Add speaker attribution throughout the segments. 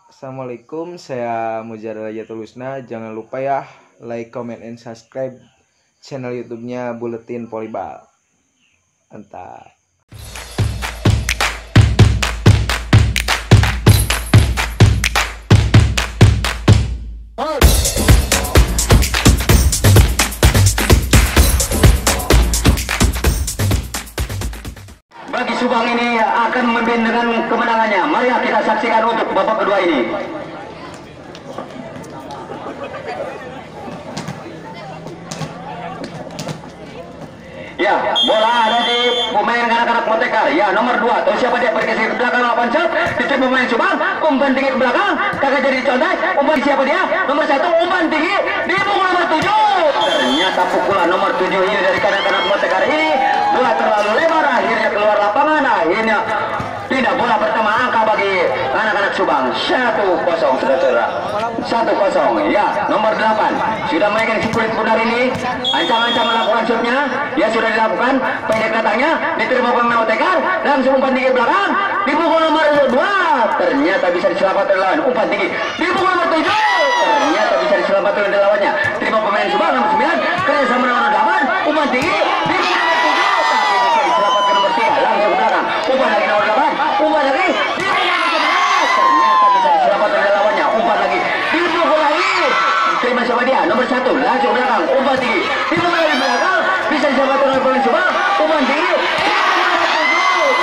Speaker 1: Assalamualaikum, saya Mujar Tulusna. Jangan lupa ya like, comment, and subscribe channel YouTube-nya Buletin Volleyball. Mantap.
Speaker 2: Bagi Subang ini akan memimpin dengan kemenangannya. Mari kita saksikan untuk babak kedua ini. Ya, bola ada di pemain anak-anak Motekar. Ya, nomor 2. Tahu siapa dia bergeser ke belakang lawan set. Itu pemain Subang. Umpan tinggi ke belakang. Kagak jadi contoh. Umpan siapa dia? Nomor 1. Umpan tinggi. Dipukul nomor 7. Ternyata pukulan nomor 7 ini dari anak-anak Motekar ini. Bola terlalu lebar. Akhirnya keluar lapangan. Akhirnya tidak bola pertama angka bagi anak-anak Subang. 1-0 saudara-saudara. 1-0. Ya, nomor 8 sudah mainkan si kulit benar ini. Ancang-ancang melakukan shotnya. Ya, sudah dilakukan. Pendek datangnya diterima pemain Motekar. Langsung umpan tinggi belakang. Dipukul nomor 2. Ternyata bisa diselamatkan lawan. Umpan tinggi. Dipukul nomor 7. Ternyata bisa diselamatkan oleh lawannya. Terima pemain Subang nomor 9. Kerjasama nomor 8. Umpan tinggi. Dipukul nomor 7. Tapi bisa diselamatkan nomor 3. Langsung belakang. Umpan lagi nomor 8. Umpan lagi. Ternyata bisa diselamatkan oleh lawannya. Umpan lagi. Dipukul lagi. Terima siapa dia? Nomor 1. Langsung belakang. Umpan tinggi. Dipukul lagi belakang. Bisa diselamatkan oleh pemain Subang. Umpan tinggi.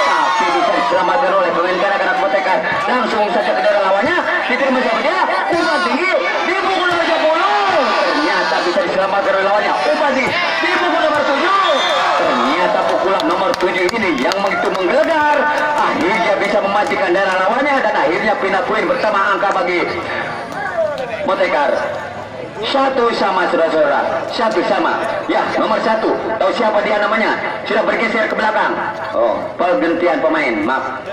Speaker 2: Tapi bisa diselamatkan oleh pemain anak-anak Motekar. Langsung saja ke daerah lawannya. Diterima siapa dia? Umpan tinggi. Dipukul nomor 10. Ternyata bisa diselamatkan oleh lawannya. Umpan tinggi. Dipukul nomor 7. Ternyata pukulan nomor 7 ini yang begitu menggelegar. Akhirnya bisa mematikan daerah lawannya. Dan akhirnya pindah poin pertama angka bagi Motekar. 1-1 saudara-saudara. 1-1. Ya, nomor 1. Tahu siapa dia namanya? Sudah bergeser ke belakang. Oh, pergantian pemain. Maaf.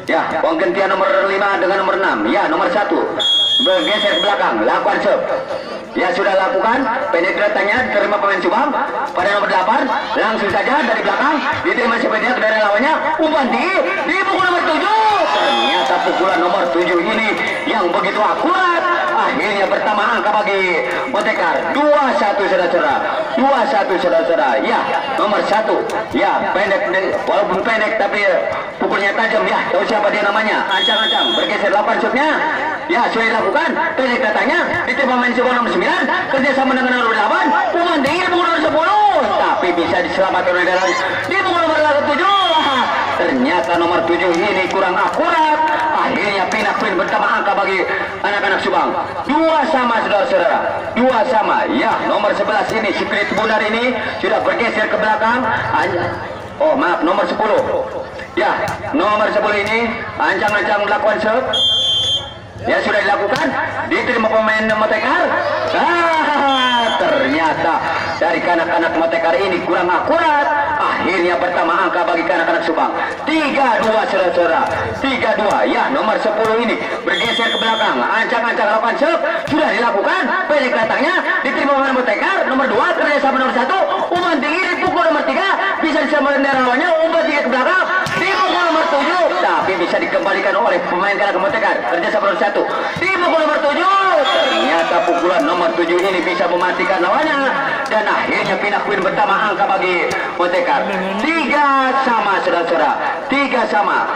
Speaker 2: Ya, pergantian nomor 5 dengan nomor 6. Ya, nomor 1 bergeser ke belakang. Lakukan serve. Ya, sudah lakukan. Penetratannya diterima pemain Subang pada nomor 8. Langsung saja dari belakang diterima siapa dia ke daerah lawannya. Umpan tinggi. Dipukul nomor 7. Ternyata pukulan nomor 7 ini yang begitu akurat. Akhirnya pertama angka bagi Motekar. 2-1 saudara-saudara. 2-1 saudara-saudara. Ya, nomor 1. Ya, pendek, walaupun pendek tapi pukulnya tajam. Ya, tahu siapa dia namanya? Ancang-ancang bergeser 8 shotnya. Ya, sudah dilakukan. Pendek datanya diterima main Subang nomor 9. Kerjasama dengan nomor 8. Umpan tinggi pukul nomor 10. Tapi bisa diselamatkan oleh dalam di pukul nomor 7. Ternyata nomor 7 ini kurang akurat. Akhirnya pindah poin pertama angka bagi anak-anak Subang. 2-2 saudara-saudara. 2-2. Ya, nomor 11 ini Secret Bunar ini sudah bergeser ke belakang. Oh, maaf, nomor 10. Ya, nomor 10 ini ancang-ancang melakukan serve. Ya, sudah dilakukan. Diterima pemain Motekar. Ternyata dari anak-anak Motekar ini kurang akurat. Akhirnya pertama angka bagi anak-anak Subang. 3-2 saudara-saudara. 3-2. Ya, nomor 10 ini bergeser ke belakang. Ancang-ancang lakukan serve. Sudah dilakukan. Pendek datangnya diterima pemain Motekar. Nomor 2 kerjasama nomor 1. Umpan tinggi dipukul nomor 3. Bisa diselamatkan dari lawannya. Umpan tinggi ke belakang. Dipukul nomor 7. Tapi bisa dikembalikan oleh pemain anak Motekar. Kerjasama nomor 1. Dipukul nomor 7. Ternyata pukulan nomor 7 ini bisa mematikan lawannya. Dan akhirnya pindah poin pertama angka bagi Motekar. 3-3 saudara-saudara. 3-3.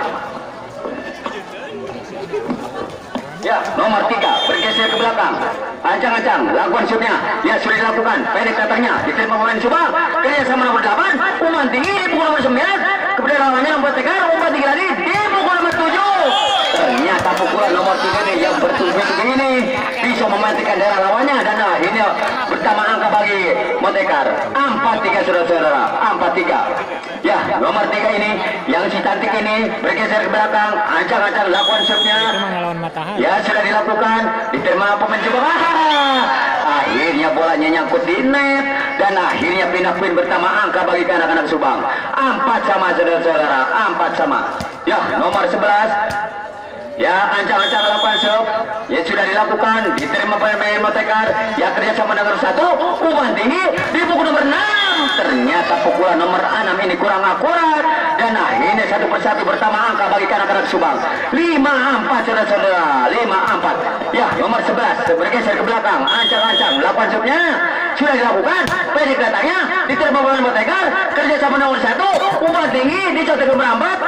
Speaker 2: Ya, nomor 3 bergeser ke belakang. Ancang-ancang lakukan shootnya. Ya, sudah dilakukan. Pendek datangnya diterima pemain Subang. Kerjasama nomor 8. Umpan tinggi dipukul nomor 9. Kepada lawannya nomor 3. Umpan tinggi lagi dipukul nomor 7. Ternyata pukulan nomor 7 ini yang bertubi-tubi ini bisa mematikan daerah lawannya. Dan akhirnya pertama angka bagi Motekar. 4-3 saudara-saudara. 4-3. Ya, nomor 3 ini yang si cantik ini bergeser ke belakang. Ancang-ancang lakukan serve-nya. Ya, sudah dilakukan. Diterima pemain Subang. Akhirnya bolanya nyangkut di net. Dan akhirnya pindah poin pertama angka bagi anak-anak Subang. 4-4 saudara-saudara. 4-4. Ya, nomor 11. Ya, ancang-ancang lakukan serve. Ya, sudah dilakukan. Diterima pemain Motekar. Ya, kerjasama nomor 1. Umpan tinggi dipukul nomor 6. Ternyata pukulan nomor 6 ini kurang akurat. dan akhirnya satu persatu bertama angka bagi kanak-kanak Subang. 5-4 saudara-saudara, 5-4. Ya, nomor 11 bergeser ke belakang, ancang-ancang, 8 subnya sudah dilakukan, pendek datangnya, diterima oleh Motegar, kerjasama nomor 1, umpan tinggi, dicotek merambat,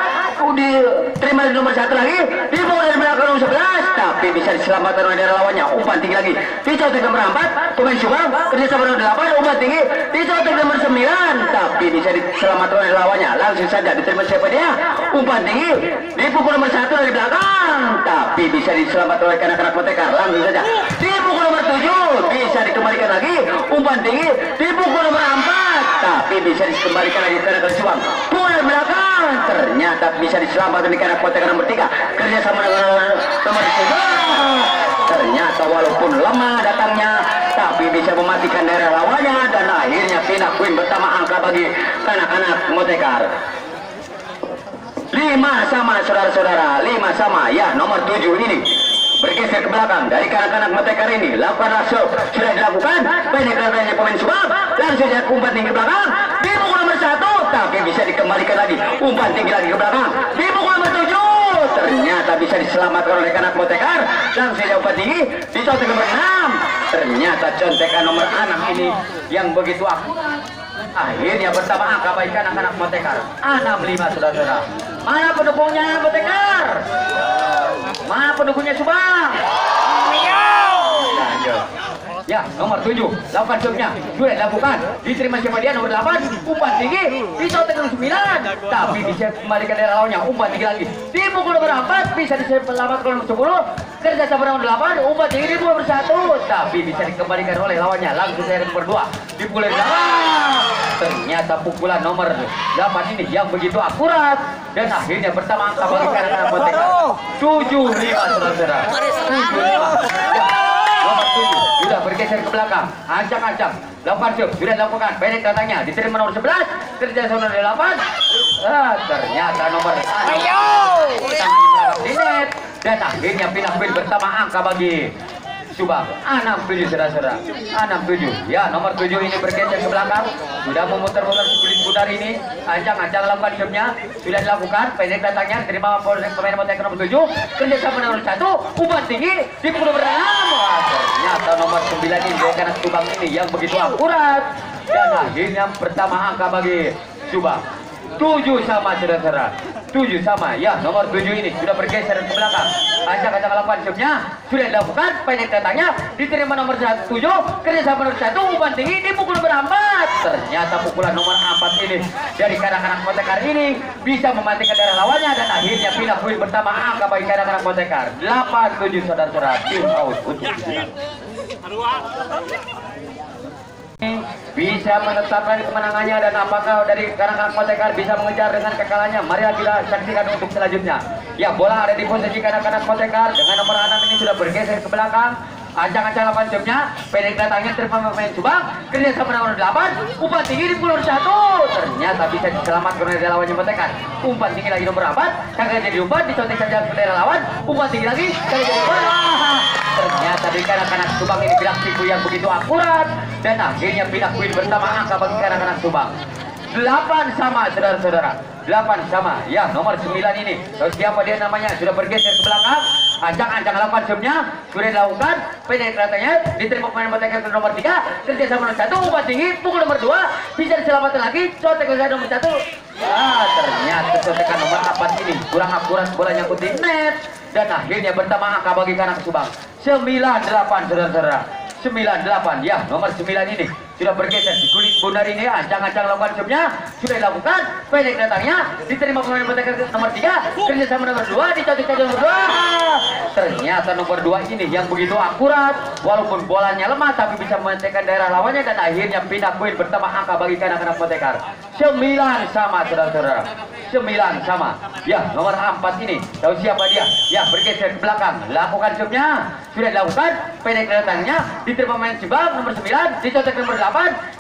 Speaker 2: diterima di nomor 1 lagi, dibawa dari belakang nomor 11, tapi bisa diselamatkan oleh lawannya, umpan tinggi lagi, dicotek merambat, pemain Subang, kerjasama nomor 8, umpan tinggi, dicotek nomor 9, tapi bisa diselamatkan oleh lawannya, langsung saja diterima siapa dia, umpan tinggi, dipukul nomor 1 dari belakang, tapi bisa diselamatkan oleh kanak-kanak Motegar, langsung saja, dipukul nomor 7, bisa dikembalikan lagi, umpan tinggi, dipukul nomor 4, tapi bisa dikembalikan lagi ke kanak-kanak Subang, bola belakang, ternyata bisa diselamatkan di kanak Motegar nomor 3, kerjasama dengan nomor 3, ternyata walaupun lemah datangnya, tapi bisa mematikan daerah lawannya, dan akhirnya pindah poin pertama angka bagi kanak-kanak Motegar. 5-5 saudara-saudara, 5-5. Ya, nomor 7 ini bergeser ke belakang dari kanak-kanak Motegar ini, lakukan rasuk sudah dilakukan, pendek-pendeknya pemain Subang, langsung saja umpan tinggi ke belakang, dipukul nomor 1, tapi bisa dikembalikan lagi, umpan tinggi lagi ke belakang, dipukul nomor 7, ternyata bisa diselamatkan oleh kanak Motegar, langsung saja umpan tinggi, dicontek nomor 6, ternyata contekan nomor 6 ini yang begitu akurat. Akhirnya pertama angka bagi anak-anak Motegar, 6-5 saudara-saudara. Mana pendukungnya Motegar? Mana pendukungnya Subang? Ya, nomor 7, lakukan jobnya, sudah dilakukan, diterima siapa dia, nomor 8, umpan tinggi, dicotek nomor 9, tapi bisa kembalikan dari lawannya, umpan tinggi lagi, dipukul nomor 4, bisa diselamatkan nomor 10, kerja sama nomor 8, umpan tinggi dipukul nomor 1, tapi bisa dikembalikan oleh lawannya, langsung saya nomor 2, dipukul dari belakang, ternyata pukulan nomor 8 ini yang begitu akurat, dan akhirnya pertama angka bagi anak-anak Motegar, 7-5 saudara-saudara, 7-5. Nomor 7 sudah bergeser ke belakang, ancang-ancang, lakukan shoot, sudah dilakukan, pendek datangnya, diterima nomor 11, kerja sama nomor 8, ternyata nomor di net, dan akhirnya pindah poin pertama angka bagi Subang, 6-7 saudara-saudara, 6-7. Ya, nomor 7 ini bergeser ke belakang, sudah memutar-mutar kulit putar ini, ancang-ancang lakukan shootnya, sudah dilakukan, pendek datangnya, terima pemain Motegar nomor 7, kerja sama nomor 1, umpan tinggi, dipukul nomor 6, ternyata nomor 9 ini karena Subang ini yang begitu akurat, dan akhirnya pertama angka bagi Subang, 7-7 saudara-saudara, 7-7. Ya, nomor 7 ini sudah bergeser ke belakang, ancang-ancang lakukan shootnya, sudah dilakukan, pendek datangnya, diterima nomor 7, kerja sama nomor 1, umpan tinggi, dipukul nomor 4, ternyata pukulan nomor 4 ini dari kanak-kanak Motegar ini bisa mematikan darah lawannya, dan akhirnya pindah poin pertama angka bagi kanak-kanak Motegar, 8-7 saudara-saudara, tim out untuk bisa menetapkan kemenangannya, dan apakah dari kanak-kanak Motegar bisa mengejar dengan kekalahannya. Mari kita saksikan untuk selanjutnya. Ya, bola ada di posisi kanak-kanak Motegar dengan nomor 6 ini sudah bergeser ke belakang, ancang-ancang lakukan jobnya, pendek datangnya terima pemain Subang, kerja sama nomor 8, umpan tinggi di nomor 1, ternyata bisa diselamatkan oleh lawannya Motegar, umpan tinggi lagi nomor 4, kagak jadi umpan, dicontek saja ke daerah lawan, umpan tinggi lagi, kagak jadi umpan, ternyata di kanak-kanak Subang ini bilang siku yang begitu akurat, dan akhirnya pindah poin pertama angka bagi kanak-kanak Subang, 8 sama saudara-saudara, 8 sama. Ya, nomor 9 ini, siapa dia namanya, sudah bergeser ke belakang, ancang-ancang lakukan jobnya, sudah dilakukan, pendek datanya, diterima pemain Motegar ke nomor 3, kerja sama nomor 1, umpan tinggi, pukul nomor 2, bisa diselamatkan lagi, contek ke nomor 1, ternyata contekan nomor 4 ini kurang akurat, bolanya putih net, dan akhirnya pertama angka bagi kanak Subang, 9-8 saudara-saudara, 9-8. Ya, nomor 9 ini sudah bergeser di kulit bundar ini, ancang-ancang lakukan jobnya, sudah dilakukan, pendek datangnya, diterima pemain Motegar nomor 3, kerja sama nomor 2, dicotek saja nomor 2, ternyata nomor 2 ini yang begitu akurat, walaupun bolanya lemah tapi bisa mematikan daerah lawannya, dan akhirnya pindah poin pertama angka bagi kanak-kanak Motegar, 9 sama saudara-saudara, 9 sama. Ya, nomor 4 ini, tahu siapa dia? Ya, bergeser ke belakang, lakukan jobnya, sudah dilakukan, pendek datangnya, diterima pemain Subang nomor 9, dicotek nomor 8,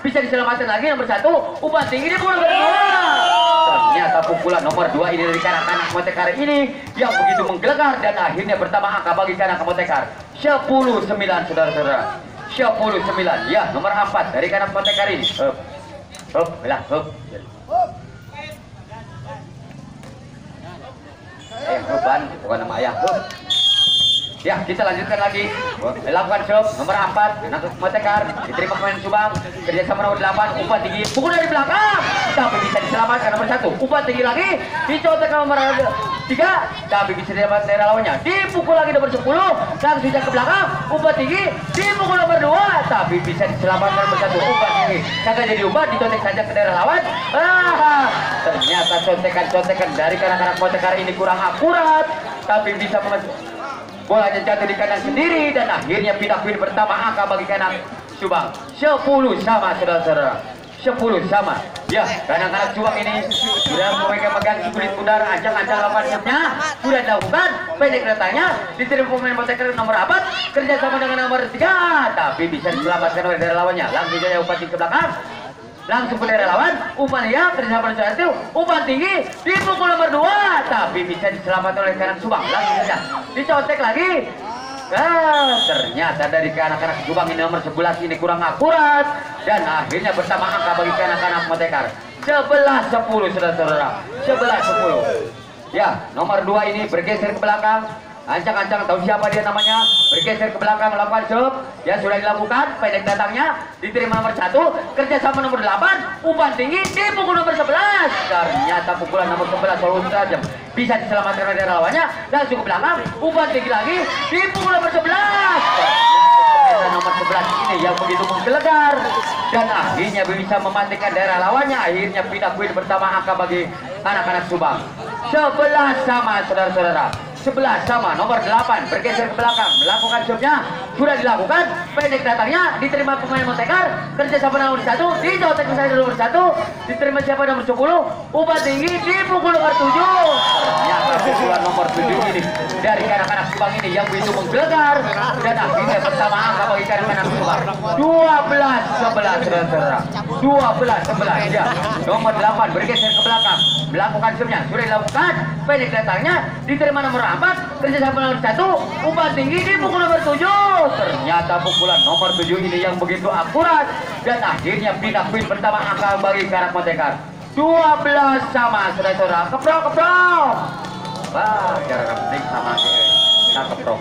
Speaker 2: bisa diselamatkan lagi nomor 1, umpan tinggi, dia nomor 2, ternyata pukulan nomor 2 ini dari kanak-kanak Motegar ini yang begitu menggelegar, dan akhirnya pertama angka bagi kanak Motegar, 10-9 saudara-saudara, 10-9. Ya, nomor 4 dari kanak Motegar ini, beban bukan nama ayah. Ya, kita lanjutkan lagi. Lakukan job nomor 4, Nangkep Motekar, diterima pemain Subang, kerjasama nomor 8, umpan tinggi, pukul dari belakang, tapi bisa diselamatkan nomor 1, umpan tinggi lagi, dicotek nomor 3, tapi bisa diselamatkan daerah lawannya, dipukul lagi nomor 10, langsung ke belakang, umpan tinggi, dipukul nomor 2, tapi bisa diselamatkan nomor 1, umpan tinggi, kagak jadi umpan, dicotek saja ke daerah lawan. Ternyata contekan-contekan dari kanak-kanak Motekar ini kurang akurat, tapi bisa bolanya jatuh di kandang sendiri dan akhirnya pindah poin pertama angka bagi kanan Subang 10 sama saudara-saudara, 10 sama. Ya, kanak-kanak Subang ini sudah memegang kulit pundar, ancang-ancang lawan siapnya sudah dilakukan, pendek datanya diterima pemain Motekar nomor 4 kerjasama dengan nomor 3, tapi bisa diselamatkan oleh daerah lawannya. Langsung saja umpan ke belakang, langsung ke daerah lawan, umpan ya kerjasama dengan itu, umpan tinggi dipukul nomor 2, tapi bisa diselamatkan oleh kanan Subang. Langsung saja dicontek lagi. Ternyata dari anak-anak Subang ini nomor 11 ini kurang akurat dan akhirnya bersama angka bagi anak-anak Motekar 11-10 saudara-saudara, 11-10. Ya, nomor 2 ini bergeser ke belakang, ancang-ancang tahu siapa dia namanya, bergeser ke belakang melakukan job yang sudah dilakukan, pendek datangnya diterima nomor 1 kerjasama nomor 8, umpan tinggi dipukul nomor 11, ternyata pukulan nomor 11 selalu tajam, bisa diselamatkan oleh daerah lawannya, langsung ke belakang, umpan tinggi lagi dipukul nomor 11, ternyata nomor 11 ini yang begitu menggelegar dan akhirnya bisa mematikan daerah lawannya. Akhirnya pindah poin pertama angka bagi anak-anak Subang 11 sama saudara-saudara, 11 sama. Nomor 8 bergeser ke belakang melakukan jobnya sudah dilakukan, pendek datangnya diterima pemain Motekar kerjasama nomor 1, dicotek ke saya nomor 1, diterima siapa nomor 10, umpan tinggi dipukul nomor 7. Ternyata pukulan nomor 7 ini dari anak-anak Subang ini yang begitu menggelegar dan akhirnya pertama angka bagi anak-anak Subang 12-11 saudara-saudara, 12-11. Ya, nomor 8 bergeser ke belakang melakukan jobnya sudah dilakukan, pendek datangnya diterima nomor 4 kerjasama nomor 1, umpan tinggi dipukul nomor 7. Ternyata pukulan nomor 7 ini yang begitu akurat dan akhirnya pindah poin pertama angka bagi kanak Motekar 12 sama saudara-saudara. Keprok. Wah, cara penting sama kita keprok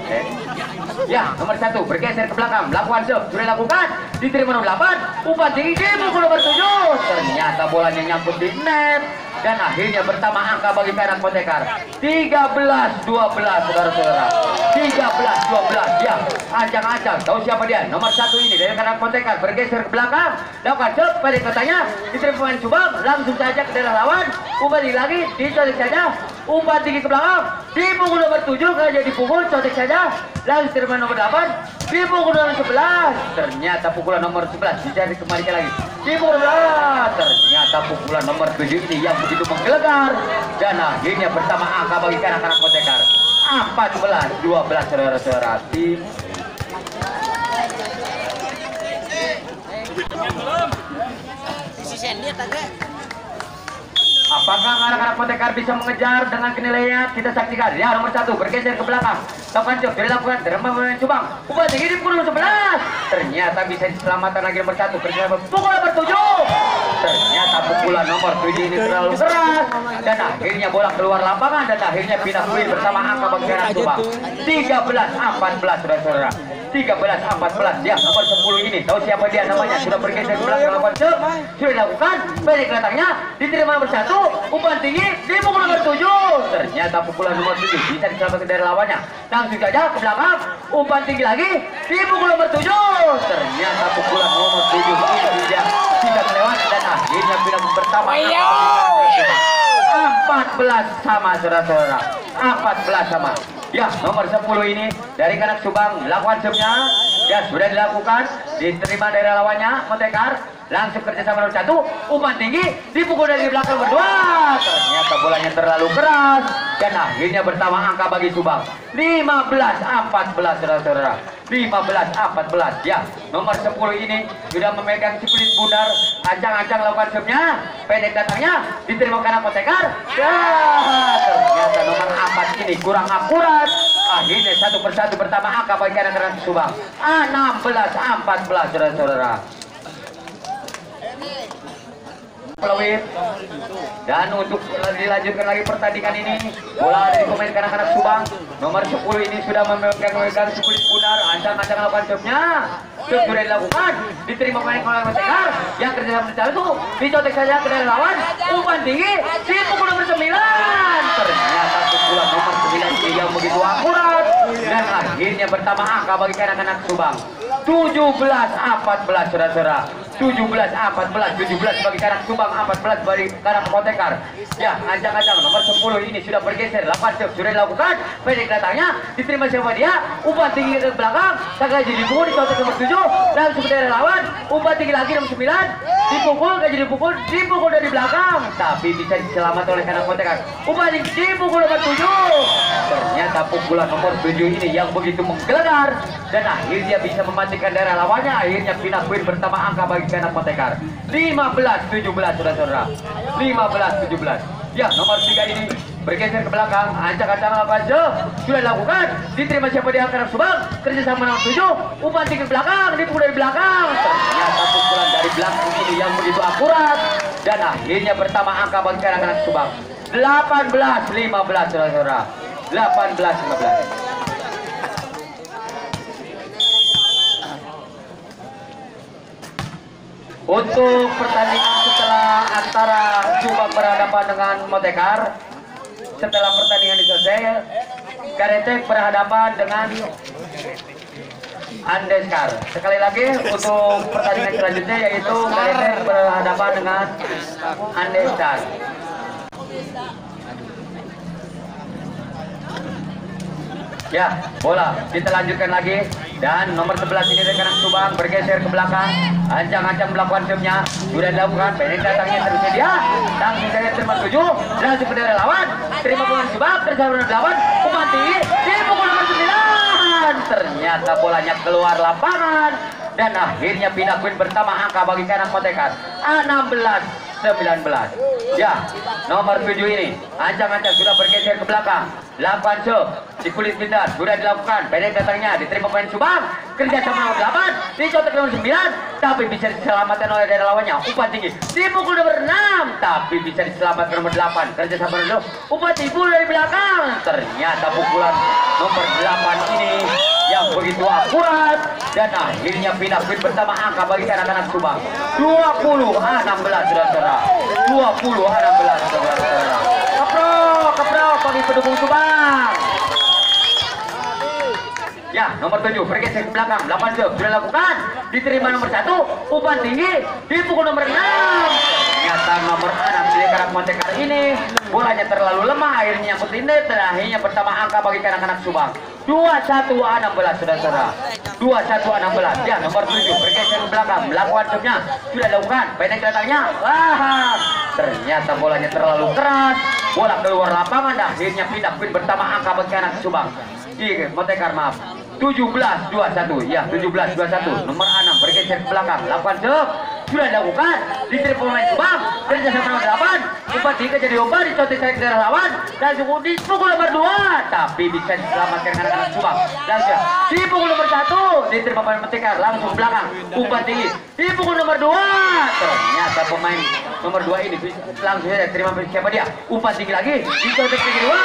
Speaker 2: ya. Nomor 1 bergeser ke belakang melakukan job sudah dilakukan, diterima nomor 8, umpan tinggi dipukul nomor 7. Ternyata bolanya nyangkut di net dan akhirnya pertama angka bagi kanak Motekar 13-12 saudara-saudara, 13-12. Ya, ancang-ancang tahu siapa dia, nomor 1 ini dari kanak Motekar bergeser ke belakang lakukan job, pada katanya diterima pemain Subang, langsung saja ke daerah lawan, umpan tinggi lagi dicotek saja, umpan tinggi ke belakang dipukul nomor 7, kalau dipukul cotek saja, langsung terima nomor 8 dipukul nomor 11. Ternyata pukulan nomor 11 bisa dikembalikan lagi dipukul 11. Ternyata pukulan nomor 7 ini yang begitu menggelegar dan akhirnya pertama angka bagi kanak-kanak Motekar 14-12 saudara-saudara. Tim apakah anak-anak Motekar bisa mengejar dengan penilaiannya? Kita saksikan. Ya, nomor 1 bergeser ke belakang. Lakukan job dilakukan terima pemain Subang. Umpan tinggi dipukul nomor 11. Ternyata bisa diselamatkan lagi nomor 1 kerjasama pukul nomor 7. Ternyata pukulan nomor 7 ini terlalu keras dan akhirnya bola keluar lapangan dan akhirnya pindah poin bersama angka bagi anak Subang 13-14 saudara-saudara. 13-14. Ya, nomor 10 ini tahu siapa dia namanya, sudah bergeser ke belakang lakukan job sudah dilakukan, pendek datangnya diterima nomor 1, umpan tinggi dipukul nomor 7. Ternyata pukulan nomor 7 bisa diselamatkan dari lawannya, langsung saja ke belakang, umpan tinggi lagi dipukul nomor 7. Ternyata pukulan nomor 7 ini tidak melewati dan akhirnya pindah pertama 14 sama saudara-saudara, 14 sama. Ya, nomor 10 ini dari kanak Subang melakukan jobnya ya sudah dilakukan, diterima dari lawannya Motekar, langsung kerjasama nomor 1, umpan tinggi dipukul dari belakang nomor 2. Ternyata bolanya terlalu keras dan akhirnya pertama angka bagi Subang 15-14 saudara-saudara, 15-14. Ya, nomor 10 ini sudah memegang split bundar, ancang-ancang lakukan jobnya, pendek datangnya diterima kanak Motekar. Ya, ternyata nomor 4 ini kurang akurat. Akhirnya satu persatu pertama angka bagi kanak-kanak Subang 16-14 saudara-saudara. Pelawit. Dan untuk dilanjutkan lagi pertandingan ini, bola dari pemain anak-anak Subang nomor 10 ini sudah memegang sekulit punar, ancang-ancang lakukan jobnya. Job sudah dilakukan, diterima pemain Kolonel Tekar yang kerja sama itu, dicotek saja ke dalam lawan, umpan tinggi, dipukul nomor 9. Ternyata pukulan nomor 9 ini yang begitu akurat dan akhirnya bertambah angka bagi anak-anak Subang. 17-14 saudara-saudara. 17-14 bagi kanak Subang, 14 bagi kanak Kotekar. Ya, ancang-ancang nomor 10 ini sudah bergeser, 8 job sudah dilakukan, pendek datangnya, diterima siapa dia, umpan tinggi ke belakang, tak jadi dipukul, dicotek nomor 7, langsung dari lawan, umpan tinggi lagi nomor 9, dipukul, gak jadi dipukul dari belakang, tapi bisa diselamatkan oleh kanak Kotekar. Umpan tinggi dipukul nomor 7, ternyata pukulan nomor 7 ini yang begitu menggelegar, dan akhirnya bisa mematikan daerah lawannya, akhirnya pindah poin bertambah angka bagi kanak Kotekar. 15-17 saudara-saudara. 15-17. Ya, nomor 3 ini bergeser ke belakang, ancang-ancang lakukan sudah dilakukan, diterima siapa dia kanak Subang, kerjasama nomor 7, umpan tinggi ke belakang, dipukul dari belakang. Ternyata pukulan dari belakang ini yang begitu akurat, dan akhirnya bertambah angka bagi kanak Subang. 18-15 saudara-saudara. 18-15. Untuk pertandingan setelah antara Subang berhadapan dengan Motekar, setelah pertandingan selesai, Karetek berhadapan dengan Andeskar. Sekali lagi untuk pertandingan selanjutnya yaitu Karetek berhadapan dengan Andeskar. Ya, bola kita lanjutkan lagi, dan nomor 11 ini rekan Subang bergeser ke belakang, ancang-ancang melakukan jamnya, sudah dilakukan, pendek datangnya tersedia, langsung saja terima 7, langsung ke daerah lawan, terima pemain Subang, terjauh lawan, umpan tinggi, dipukul nomor 9, ternyata bolanya keluar lapangan, dan akhirnya pindah poin bertambah angka bagi kanan Kotekar. 16-19. Ya, nomor 7 ini ancang-ancang sudah bergeser ke belakang, lakukan di kulit pintar sudah dilakukan, pendek datangnya, diterima pemain Subang, kerja sama nomor 8, dicotek nomor 9, tapi bisa diselamatkan oleh daerah lawannya, umpan tinggi, dipukul nomor 6, tapi bisa diselamatkan nomor 8, kerja sama nomor 2, umpan tinggi dari belakang, ternyata pukulan nomor 8 ini yang begitu akurat, dan akhirnya pindah poin bersama angka bagi anak-anak Subang. 20-16 saudara-saudara. 20-16 saudara-saudara. Keprok bagi pendukung Subang. Ya, nomor 7 bergeser ke belakang, 8 job sudah lakukan, diterima nomor 1, umpan tinggi, dipukul nomor 6. Ternyata nomor 6 di kanak Motekar ini bolanya terlalu lemah, akhirnya nyangkut lindet, dan akhirnya pertama angka bagi anak-anak Subang. 21-16 saudara-saudara. 21-16. Ya, nomor 7 bergeser ke belakang, melakukan jobnya sudah lakukan, pendek datangnya, ternyata bolanya terlalu keras, bola keluar lapangan, dan akhirnya pindah poin bertambah angka bagi anak Subang. Motekar, maaf. 17-21. Ya, 17-21. Nomor 6 bergeser ke belakang, lakukan job sudah dilakukan, diterima pemain Subang, kerja sama nomor 8, umpan tinggi jadi umpan, dicotek saya ke daerah lawan, dan dipukul nomor 2, tapi bisa diselamatkan anak-anak Subang. Langsung dipukul nomor 1, diterima pemain Motekar, langsung belakang, umpan tinggi, dipukul nomor 2, ternyata pemain nomor 2 ini langsung saja terima siapa dia, umpan tinggi lagi, dicotek ke dua,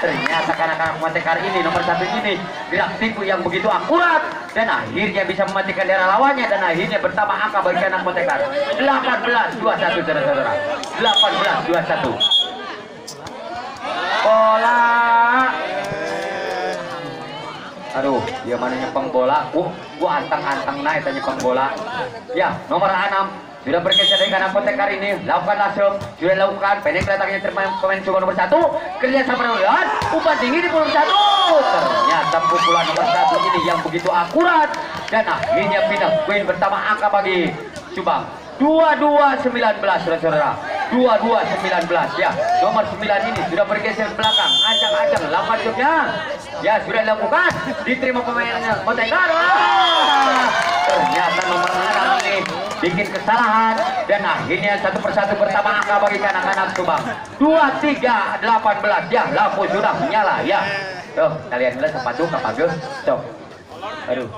Speaker 2: ternyata anak-anak Motekar ini nomor 1 ini gerak tipu yang begitu akurat, dan akhirnya bisa mematikan daerah lawannya, dan akhirnya bertambah angka bagi anak Motekar. 18-21 saudara-saudara. 18-21. Bola. Aduh, dia mana nyepeng bola? Gua antang-antang naik tanya nyepeng bola. Ya, nomor 6 sudah bergeser dari kanan Motekar ini, lakukan langsung, sudah lakukan, pendek datangnya pemain Subang nomor 1, kerja sama nomor 2, umpan tinggi di nomor 1, ternyata pukulan nomor 1 ini yang begitu akurat, dan akhirnya pindah poin pertama angka bagi Subang. 22-19 saudara-saudara. 22-19. Ya, nomor 9 ini sudah bergeser ke belakang, ancang-ancang lakukan jobnya, ya sudah dilakukan, diterima pemainnya Motekar, ternyata nomor 6 ini bikin kesalahan, dan akhirnya satu persatu pertama angka bagi anak-anak Subang. 23-18. Ya, lampu sudah menyala. Ya, tuh kalian lihat sepatu kapage tuh, aduh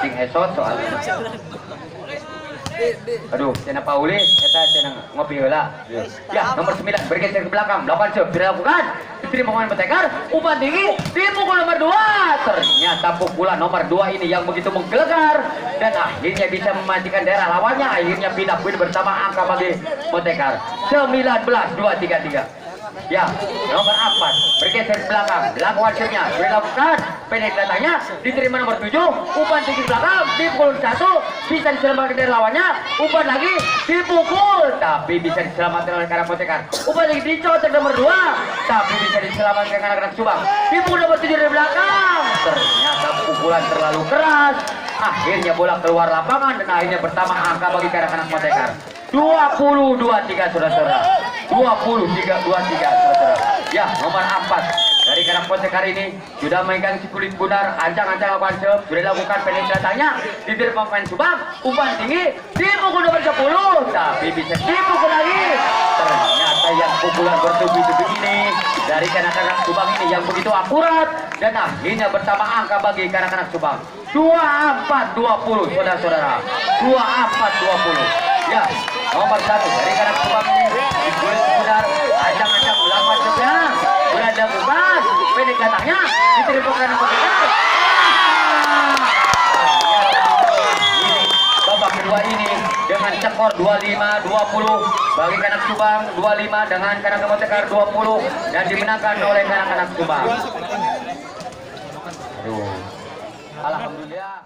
Speaker 2: sing esot soalnya. Aduh, cina Paulis, kita cina ngopi heula. Ya, nomor 9 bergeser ke belakang, 8 serve dilakukan. Diterima pemain Motekar, umpan tinggi, dipukul nomor 2. Ternyata pukulan nomor 2 ini yang begitu menggelegar dan akhirnya bisa memastikan daerah lawannya. Akhirnya pindah poin bersama angka bagi Motekar. 19-2-3-3. Ya, nomor 4 bergeser ke belakang, dilakukan serve-nya, dilakukan penetratannya, diterima nomor 7, umpan tinggi belakang, dipukul 1, bisa diselamatkan dari lawannya, umpan lagi, dipukul, tapi bisa diselamatkan oleh Karang Motekar. Umpan tinggi dicocok nomor 2, tapi bisa diselamatkan anak-anak Subang. Dipukul nomor 7 dari belakang, ternyata pukulan terlalu keras, akhirnya bola keluar lapangan dan akhirnya pertama angka bagi Karang Motekar. 20-23 saudara-saudara. 20-23 saudara-saudara. Ya, nomor 4 dari Karang Motekar ini sudah memegang si kulit bundar, ancang-ancang lakukan serve, sudah dilakukan penetratannya, diterima pemain Subang, umpan tinggi, dipukul nomor 10, tapi bisa dipukul lagi. Ternyata yang pukulan bertubi-tubi ini dari kanak-kanak Subang ini yang begitu akurat dan akhirnya pertama angka bagi kanak-kanak Subang. 24-20 saudara-saudara. 24-20. Ya, nomor 1 dari kanak Subang ini di kulit bundar, ancang-ancang melakukan serve-nya, berada umpan, pendek datangnya, diterima Karang Motekar. Ini babak kedua ini dengan skor 25-20 bagi Kanak Subang, 25 dengan Karang Motekar 20 dan dimenangkan oleh Kanak Subang. Aduh. Alhamdulillah.